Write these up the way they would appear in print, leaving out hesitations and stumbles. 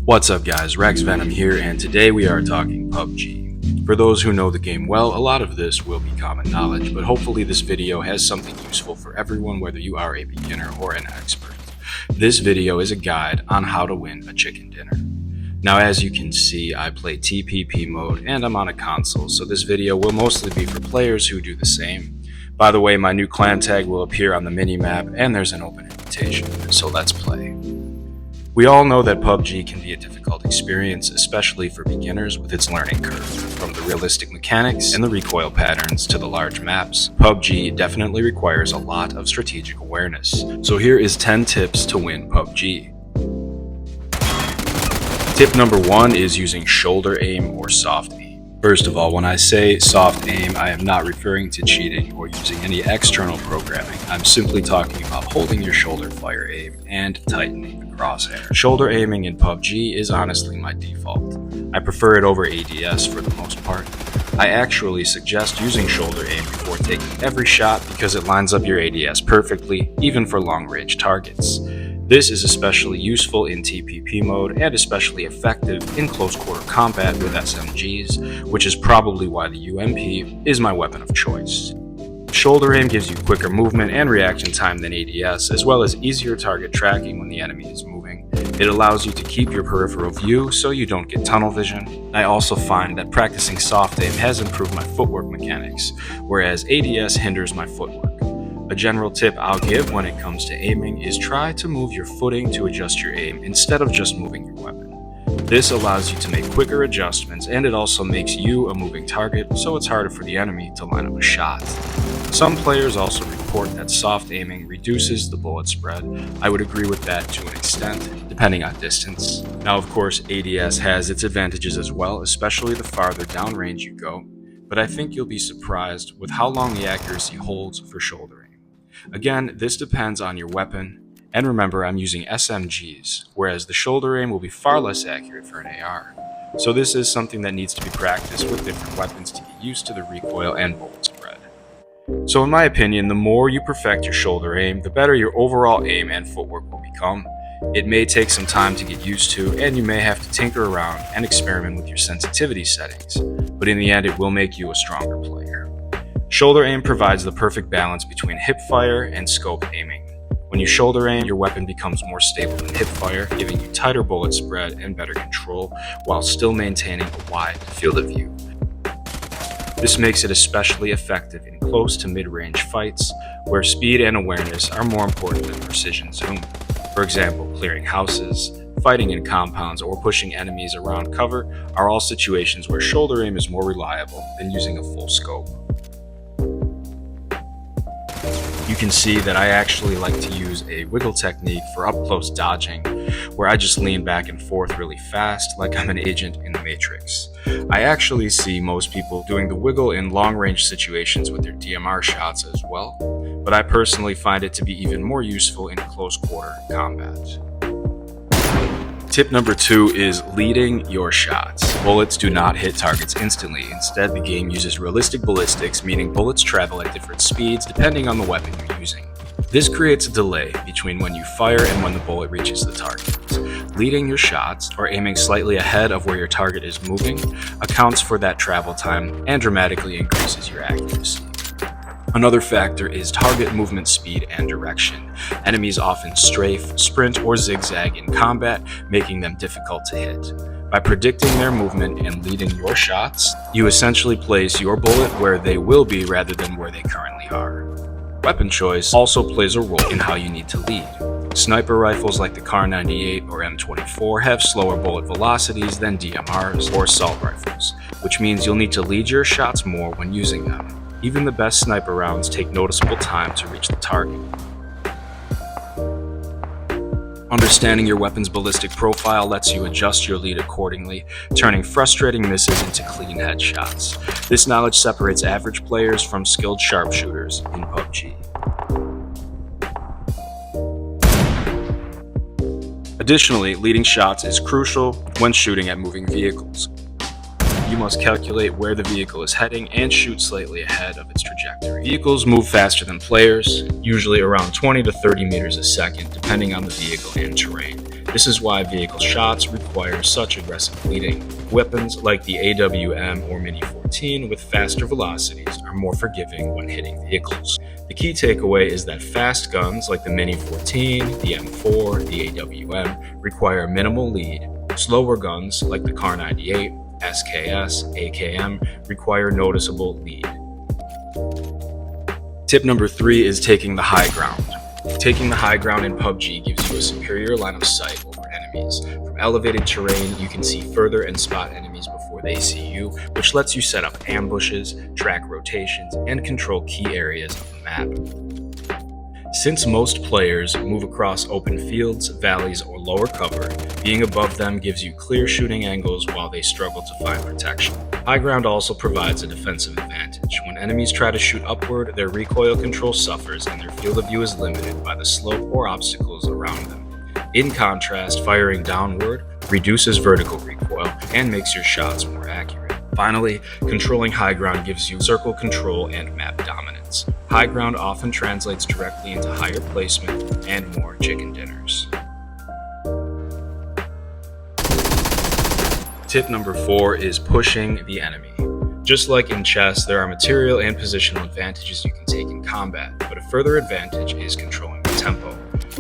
What's up guys, Rex Venom here, and today we are talking PUBG. For those who know the game well, a lot of this will be common knowledge, but hopefully this video has something useful for everyone, whether you are a beginner or an expert. This video is a guide on how to win a chicken dinner. Now as you can see, I play TPP mode and I'm on a console, so this video will mostly be for players who do the same. By the way, my new clan tag will appear on the mini-map and there's an open invitation, so let's play. We all know that PUBG can be a difficult experience, especially for beginners with its learning curve. From the realistic mechanics and the recoil patterns to the large maps, PUBG definitely requires a lot of strategic awareness. So here is 10 tips to win PUBG. Tip number 1 is using shoulder aim or soft aim. First of all, when I say soft aim, I am not referring to cheating or using any external programming. I'm simply talking about holding your shoulder fire aim and tightening the crosshair. Shoulder aiming in PUBG is honestly my default. I prefer it over ADS for the most part. I actually suggest using shoulder aim before taking every shot because it lines up your ADS perfectly, even for long-range targets. This is especially useful in TPP mode and especially effective in close-quarter combat with SMGs, which is probably why the UMP is my weapon of choice. Shoulder aim gives you quicker movement and reaction time than ADS, as well as easier target tracking when the enemy is moving. It allows you to keep your peripheral view so you don't get tunnel vision. I also find that practicing soft aim has improved my footwork mechanics, whereas ADS hinders my footwork. A general tip I'll give when it comes to aiming is try to move your footing to adjust your aim instead of just moving your weapon. This allows you to make quicker adjustments, and it also makes you a moving target, so it's harder for the enemy to line up a shot. Some players also report that soft aiming reduces the bullet spread. I would agree with that to an extent, depending on distance. Now of course ADS has its advantages as well, especially the farther downrange you go, but I think you'll be surprised with how long the accuracy holds for shoulder aim. Again, this depends on your weapon, and remember I'm using SMGs, whereas the shoulder aim will be far less accurate for an AR. So this is something that needs to be practiced with different weapons to get used to the recoil and bullet spread. So in my opinion, the more you perfect your shoulder aim, the better your overall aim and footwork will become. It may take some time to get used to, and you may have to tinker around and experiment with your sensitivity settings, but in the end it will make you a stronger player. Shoulder aim provides the perfect balance between hip fire and scope aiming. When you shoulder aim, your weapon becomes more stable than hip fire, giving you tighter bullet spread and better control, while still maintaining a wide field of view. This makes it especially effective in close to mid-range fights, where speed and awareness are more important than precision zoom. For example, clearing houses, fighting in compounds, or pushing enemies around cover are all situations where shoulder aim is more reliable than using a full scope. You can see that I actually like to use a wiggle technique for up-close dodging, where I just lean back and forth really fast like I'm an agent in the Matrix. I actually see most people doing the wiggle in long-range situations with their DMR shots as well, but I personally find it to be even more useful in close-quarter combat. Tip number 2 is leading your shots. Bullets do not hit targets instantly. Instead, the game uses realistic ballistics, meaning bullets travel at different speeds depending on the weapon you're using. This creates a delay between when you fire and when the bullet reaches the target. Leading your shots, or aiming slightly ahead of where your target is moving, accounts for that travel time and dramatically increases your accuracy. Another factor is target movement speed and direction. Enemies often strafe, sprint, or zigzag in combat, making them difficult to hit. By predicting their movement and leading your shots, you essentially place your bullet where they will be rather than where they currently are. Weapon choice also plays a role in how you need to lead. Sniper rifles like the Kar98 or M24 have slower bullet velocities than DMRs or assault rifles, which means you'll need to lead your shots more when using them. Even the best sniper rounds take noticeable time to reach the target. Understanding your weapon's ballistic profile lets you adjust your lead accordingly, turning frustrating misses into clean headshots. This knowledge separates average players from skilled sharpshooters in PUBG. Additionally, leading shots is crucial when shooting at moving vehicles. you must calculate where the vehicle is heading and shoot slightly ahead of its trajectory. Vehicles move faster than players, usually around 20 to 30 meters a second, depending on the vehicle and terrain. This is why vehicle shots require such aggressive leading. Weapons like the AWM or Mini 14 with faster velocities are more forgiving when hitting vehicles. The key takeaway is that fast guns like the Mini 14, the M4, the AWM require minimal lead. Slower guns like the Kar 98, SKS, AKM require noticeable lead. Tip number 3 is taking the high ground. Taking the high ground in PUBG gives you a superior line of sight over enemies. From elevated terrain, you can see further and spot enemies before they see you, which lets you set up ambushes, track rotations, and control key areas of the map. Since most players move across open fields, valleys, or lower cover, being above them gives you clear shooting angles while they struggle to find protection. High ground also provides a defensive advantage. When enemies try to shoot upward, their recoil control suffers and their field of view is limited by the slope or obstacles around them. In contrast, firing downward reduces vertical recoil and makes your shots more accurate. Finally, controlling high ground gives you circle control and map dominance. High ground often translates directly into higher placement and more chicken dinners. Tip number 4 is pushing the enemy. Just like in chess, there are material and positional advantages you can take in combat, but a further advantage is controlling the tempo.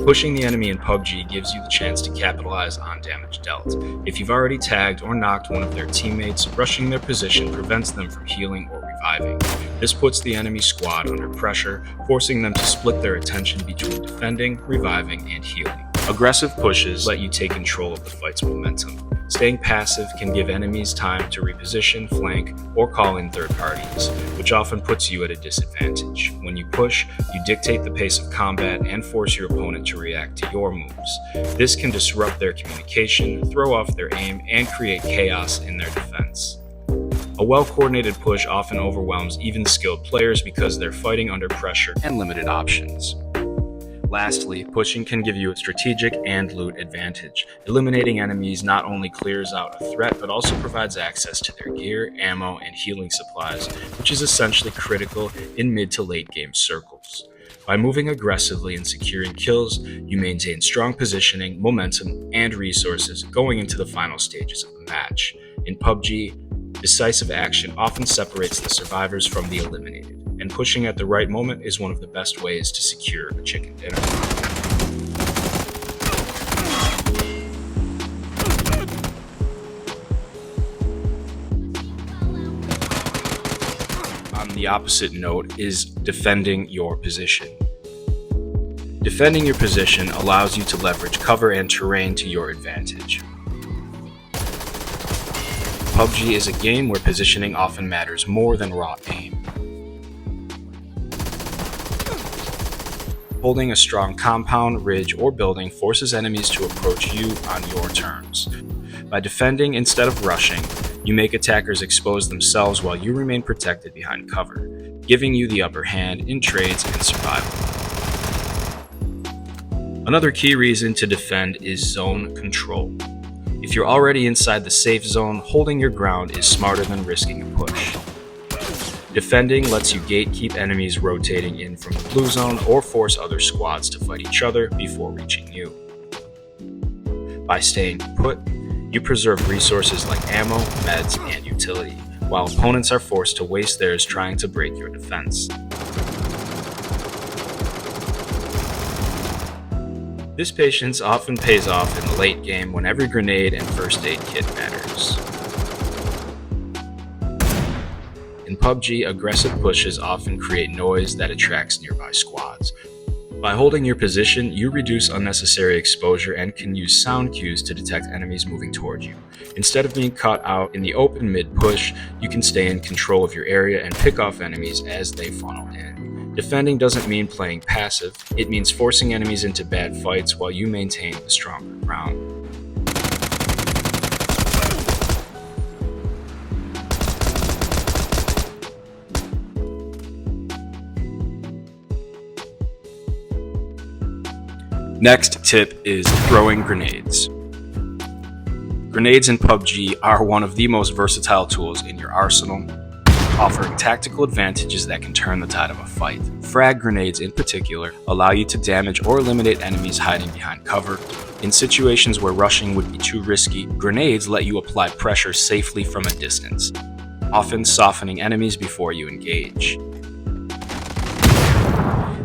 Pushing the enemy in PUBG gives you the chance to capitalize on damage dealt. If you've already tagged or knocked one of their teammates, rushing their position prevents them from healing or reviving. This puts the enemy squad under pressure, forcing them to split their attention between defending, reviving, and healing. Aggressive pushes let you take control of the fight's momentum. Staying passive can give enemies time to reposition, flank, or call in third parties, which often puts you at a disadvantage. When you push, you dictate the pace of combat and force your opponent to react to your moves. This can disrupt their communication, throw off their aim, and create chaos in their defense. A well-coordinated push often overwhelms even skilled players because they're fighting under pressure and limited options. Lastly, pushing can give you a strategic and loot advantage. Eliminating enemies not only clears out a threat, but also provides access to their gear, ammo, and healing supplies, which is essentially critical in mid to late game circles. By moving aggressively and securing kills, you maintain strong positioning, momentum, and resources going into the final stages of the match. In PUBG, decisive action often separates the survivors from the eliminated, and pushing at the right moment is one of the best ways to secure a chicken dinner. On the opposite note is defending your position. Defending your position allows you to leverage cover and terrain to your advantage. PUBG is a game where positioning often matters more than raw aim. Holding a strong compound, ridge, or building forces enemies to approach you on your terms. By defending instead of rushing, you make attackers expose themselves while you remain protected behind cover, giving you the upper hand in trades and survival. Another key reason to defend is zone control. If you're already inside the safe zone, holding your ground is smarter than risking a push. Defending lets you gatekeep enemies rotating in from the blue zone or force other squads to fight each other before reaching you. By staying put, you preserve resources like ammo, meds, and utility, while opponents are forced to waste theirs trying to break your defense. This patience often pays off in the late game when every grenade and first aid kit matters. In PUBG, aggressive pushes often create noise that attracts nearby squads. By holding your position, you reduce unnecessary exposure and can use sound cues to detect enemies moving toward you. Instead of being caught out in the open mid-push, you can stay in control of your area and pick off enemies as they funnel in. Defending doesn't mean playing passive, it means forcing enemies into bad fights while you maintain the stronger ground. Next tip is throwing grenades. Grenades in PUBG are one of the most versatile tools in your arsenal, offering tactical advantages that can turn the tide of a fight. Frag grenades in particular allow you to damage or eliminate enemies hiding behind cover. In situations where rushing would be too risky, grenades let you apply pressure safely from a distance, often softening enemies before you engage.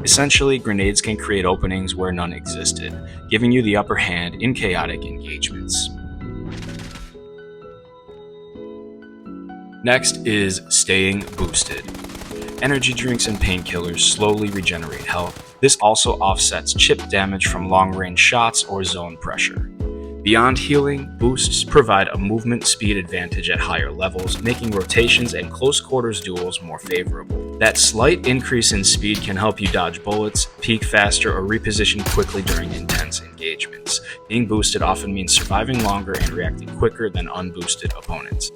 Essentially, grenades can create openings where none existed, giving you the upper hand in chaotic engagements. Next is staying boosted. Energy drinks and painkillers slowly regenerate health. This also offsets chip damage from long-range shots or zone pressure. Beyond healing, boosts provide a movement speed advantage at higher levels, making rotations and close quarters duels more favorable. That slight increase in speed can help you dodge bullets, peek faster, or reposition quickly during intense engagements. Being boosted often means surviving longer and reacting quicker than unboosted opponents.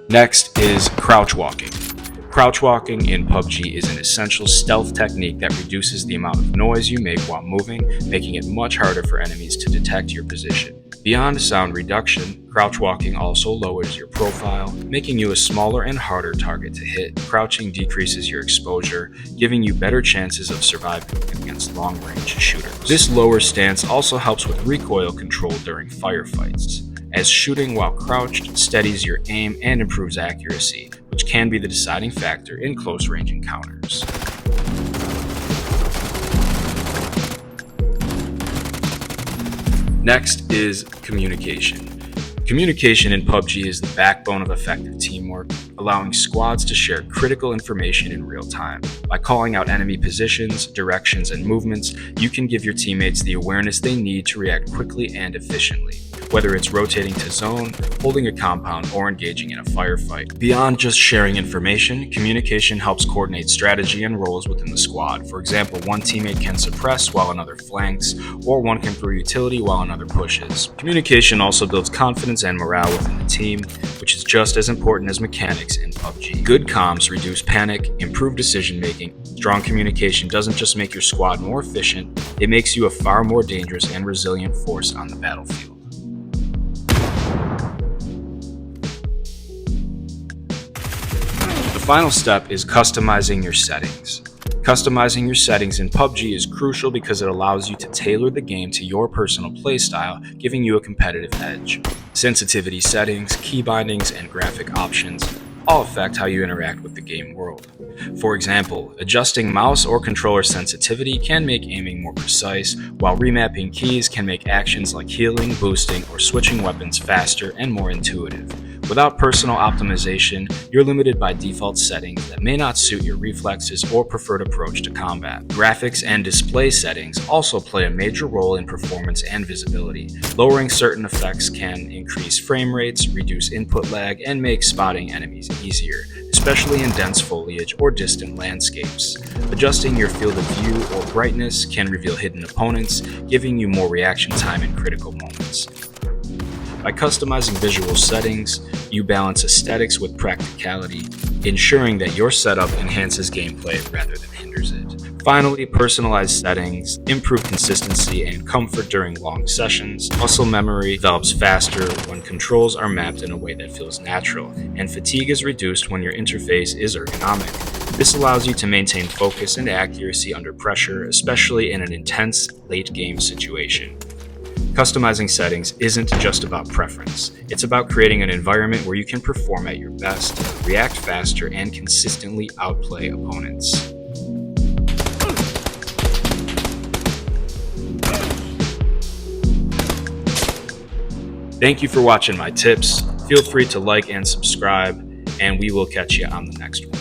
Next is crouch walking. Crouch walking in PUBG is an essential stealth technique that reduces the amount of noise you make while moving, making it much harder for enemies to detect your position. Beyond sound reduction, crouch walking also lowers your profile, making you a smaller and harder target to hit. Crouching decreases your exposure, giving you better chances of surviving against long-range shooters. This lower stance also helps with recoil control during firefights, as shooting while crouched steadies your aim and improves accuracy, which can be the deciding factor in close-range encounters. Next is communication. Communication in PUBG is the backbone of effective teamwork, allowing squads to share critical information in real time. By calling out enemy positions, directions, and movements, you can give your teammates the awareness they need to react quickly and efficiently, whether it's rotating to zone, holding a compound, or engaging in a firefight. Beyond just sharing information, communication helps coordinate strategy and roles within the squad. For example, one teammate can suppress while another flanks, or one can throw utility while another pushes. Communication also builds confidence and morale within the team, which is just as important as mechanics in PUBG. Good comms reduce panic, improve decision-making. Strong communication doesn't just make your squad more efficient, it makes you a far more dangerous and resilient force on the battlefield. The final step is customizing your settings. Customizing your settings in PUBG is crucial because it allows you to tailor the game to your personal playstyle, giving you a competitive edge. Sensitivity settings, key bindings, and graphic options all affect how you interact with the game world. For example, adjusting mouse or controller sensitivity can make aiming more precise, while remapping keys can make actions like healing, boosting, or switching weapons faster and more intuitive. Without personal optimization, you're limited by default settings that may not suit your reflexes or preferred approach to combat. Graphics and display settings also play a major role in performance and visibility. Lowering certain effects can increase frame rates, reduce input lag, and make spotting enemies easier, especially in dense foliage or distant landscapes. Adjusting your field of view or brightness can reveal hidden opponents, giving you more reaction time in critical moments. By customizing visual settings, you balance aesthetics with practicality, ensuring that your setup enhances gameplay rather than hinders it. Finally, personalized settings improve consistency and comfort during long sessions. Muscle memory develops faster when controls are mapped in a way that feels natural, and fatigue is reduced when your interface is ergonomic. This allows you to maintain focus and accuracy under pressure, especially in an intense late-game situation. Customizing settings isn't just about preference. It's about creating an environment where you can perform at your best, react faster, and consistently outplay opponents. Thank you for watching my tips. Feel free to like and subscribe, and we will catch you on the next one.